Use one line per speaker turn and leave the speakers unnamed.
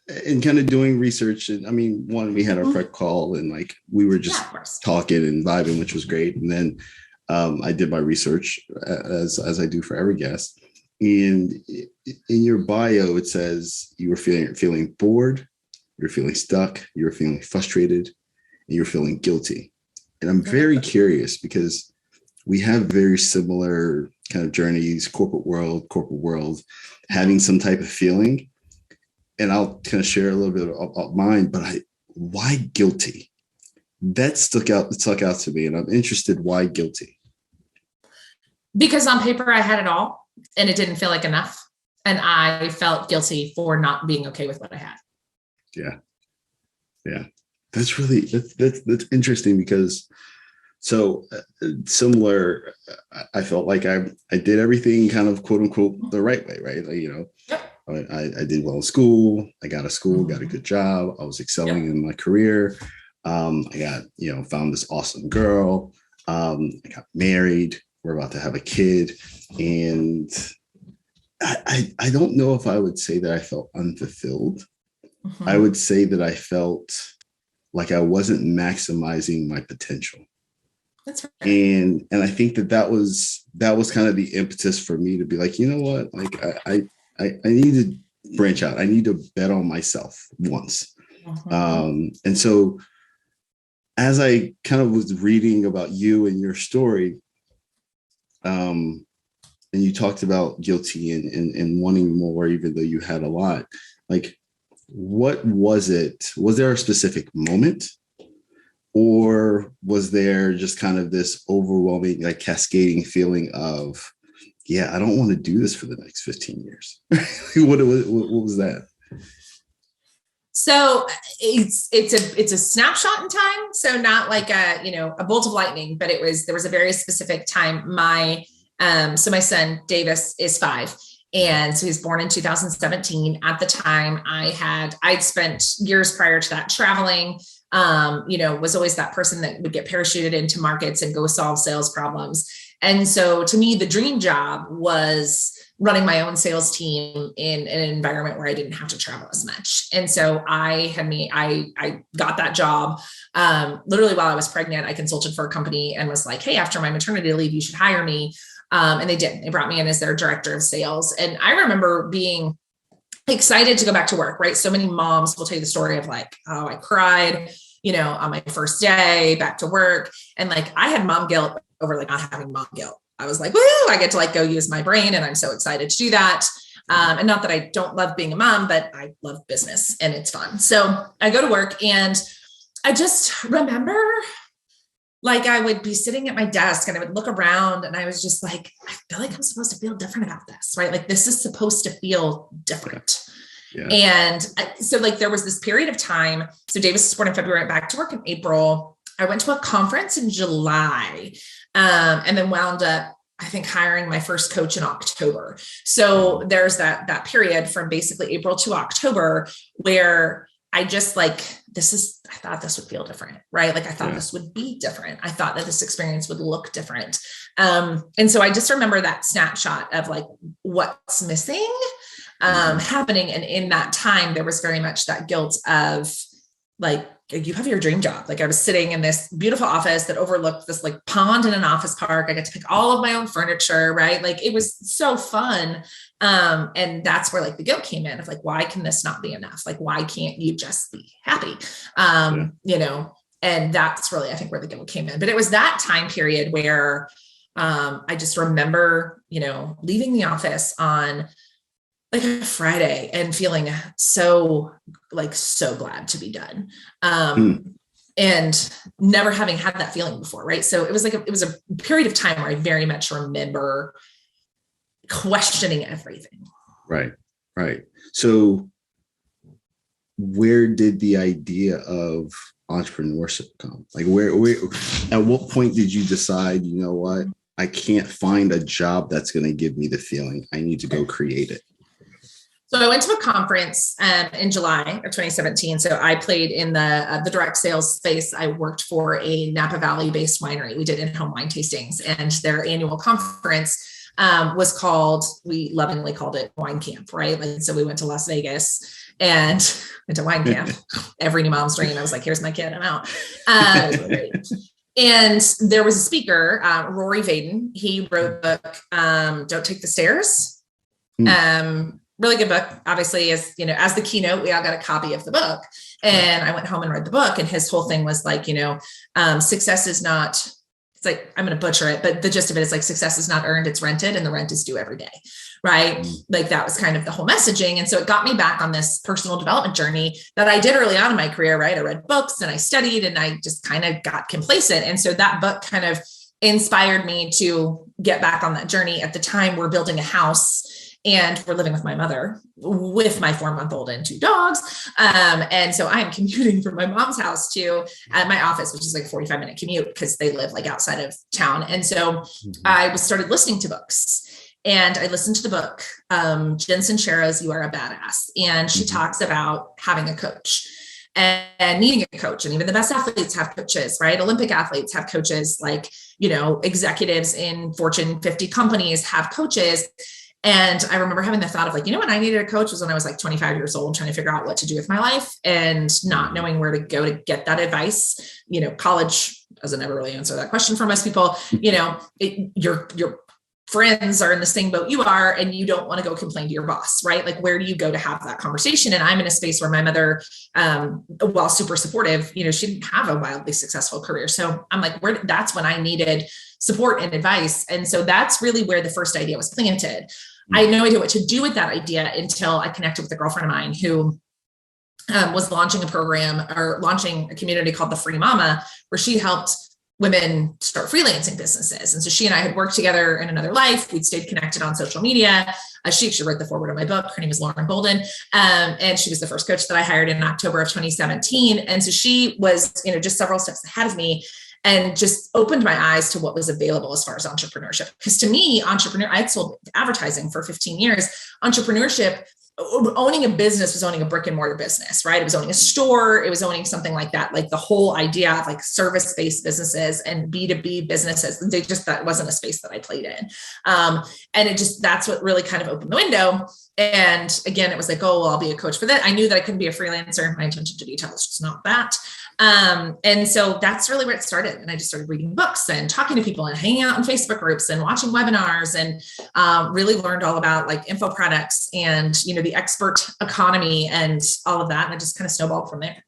and kind of doing research. And I mean, one, we had our prep call and like we were just talking and vibing, which was great. And then I did my research as I do for every guest. And in your bio, it says you were feeling bored, you're feeling stuck, you're feeling frustrated, and you're feeling guilty. And I'm very curious because we have very similar kind of journeys, corporate world, having some type of feeling. And I'll kind of share a little bit about mine, but why guilty? That stuck out to me. And I'm interested, why guilty?
Because on paper, I had it all and it didn't feel like enough. And I felt guilty for not being okay with what I had.
Yeah. Yeah. That's really, that's interesting because similar, I felt like I did everything kind of quote unquote the right way, right? Like,
yep.
I did well in school. I got got a good job. I was excelling in my career. I got, found this awesome girl. I got married. We're about to have a kid. And I don't know if I would say that I felt unfulfilled. Mm-hmm. I would say that I felt like I wasn't maximizing my potential.
That's right.
And I think that was kind of the impetus for me to be like, you know what, like I need to branch out. I need to bet on myself once. Mm-hmm. And so as I kind of was reading about you and your story, and you talked about guilty and wanting more, even though you had a lot, like, what was it? Was there a specific moment? Or was there just kind of this overwhelming, like cascading feeling of, yeah, I don't want to do this for the next 15 years. What was that?
So it's a snapshot in time. So not like a bolt of lightning, but there was a very specific time. So my son Davis is 5. And so he was born in 2017. At the time I'd spent years prior to that traveling, was always that person that would get parachuted into markets and go solve sales problems. And so to me, the dream job was running my own sales team in an environment where I didn't have to travel as much. And so I got that job. Literally while I was pregnant, I consulted for a company and was like, hey, after my maternity leave, you should hire me. And they did. They brought me in as their director of sales. And I remember being excited to go back to work, right? So many moms will tell you the story of like, oh, I cried, on my first day back to work. And like, I had mom guilt over like not having mom guilt. I was like, woo, I get to like go use my brain. And I'm so excited to do that. And not that I don't love being a mom, but I love business and it's fun. So I go to work and I just remember like I would be sitting at my desk and I would look around and I was just like, I feel like I'm supposed to feel different about this, right? Like this is supposed to feel different. Yeah. And so like there was this period of time. So Davis was born in February, went back to work in April. I went to a conference in July and then wound up, I think, hiring my first coach in October. So there's that period from basically April to October where I just like, I thought this would feel different, right? Like I thought this would be different. I thought that this experience would look different. And so I just remember that snapshot of like what's missing happening. And in that time, there was very much that guilt of like, you have your dream job. Like I was sitting in this beautiful office that overlooked this like pond in an office park. I got to pick all of my own furniture, right? Like it was so fun. And that's where like the guilt came in of like, why can this not be enough? Like, why can't you just be happy? And that's really, I think, where the guilt came in. But it was that time period where I just remember, leaving the office on like a Friday and feeling so glad to be done. And never having had that feeling before. Right. So it was a period of time where I very much remember questioning everything.
Right. Right. So where did the idea of entrepreneurship come? Like where at what point did you decide, you know what, I can't find a job that's going to give me the feeling, I need to go create it?
So I went to a conference in July of 2017. So I played in the direct sales space. I worked for a Napa Valley based winery. We did in-home wine tastings, and their annual conference was called, we lovingly called it Wine Camp, right? And so we went to Las Vegas, and went to wine camp, every new mom's dream. I was like, here's my kid, I'm out. It was really great. And there was a speaker, Rory Vaden. He wrote a book, Don't Take the Stairs. Really good book. Obviously, as you know, as the keynote, we all got a copy of the book. And I went home and read the book. And his whole thing was like, success is not, it's like, I'm going to butcher it, but the gist of it is like, success is not earned, it's rented, and the rent is due every day. Right. Like that was kind of the whole messaging. And so it got me back on this personal development journey that I did early on in my career. Right. I read books and I studied and I just kind of got complacent. And so that book kind of inspired me to get back on that journey. At the time, we're building a house and we're living with my mother with my 4-month-old and 2 dogs. And so I am commuting from my mom's house to my office, which is like a 45-minute commute because they live like outside of town. And so I started listening to books. And I listened to the book, Jen Sincero's You Are a Badass. And she talks about having a coach and needing a coach. And even the best athletes have coaches, right? Olympic athletes have coaches, like, executives in Fortune 50 companies have coaches. And I remember having the thought of like, when I needed a coach was when I was like 25 years old, trying to figure out what to do with my life and not knowing where to go to get that advice. College doesn't ever really answer that question for most people. Your friends are in the same boat you are, and you don't want to go complain to your boss, right? Like, where do you go to have that conversation? And I'm in a space where my mother, while super supportive, she didn't have a wildly successful career. So I'm like, that's when I needed support and advice. And so that's really where the first idea was planted. I had no idea what to do with that idea until I connected with a girlfriend of mine who was launching a program or launching a community called The Free Mama, where she helped women start freelancing businesses. And so she and I had worked together in another life. We'd stayed connected on social media. She actually wrote the foreword of my book. Her name is Lauren Golden. And she was the first coach that I hired in October of 2017. And so she was, just several steps ahead of me and just opened my eyes to what was available as far as entrepreneurship. Because to me, I had sold advertising for 15 years. Entrepreneurship, owning a business was owning a brick and mortar business, right? It was owning a store. It was owning something like that. Like the whole idea of like service-based businesses and B2B businesses, that wasn't a space that I played in. And that's what really kind of opened the window. And again, it was like, oh, well, I'll be a coach for that. I knew that I couldn't be a freelancer. My attention to detail is just not that. And so that's really where it started. And I just started reading books and talking to people and hanging out in Facebook groups and watching webinars and really learned all about like info products and, the expert economy and all of that. And it just kind of snowballed from there.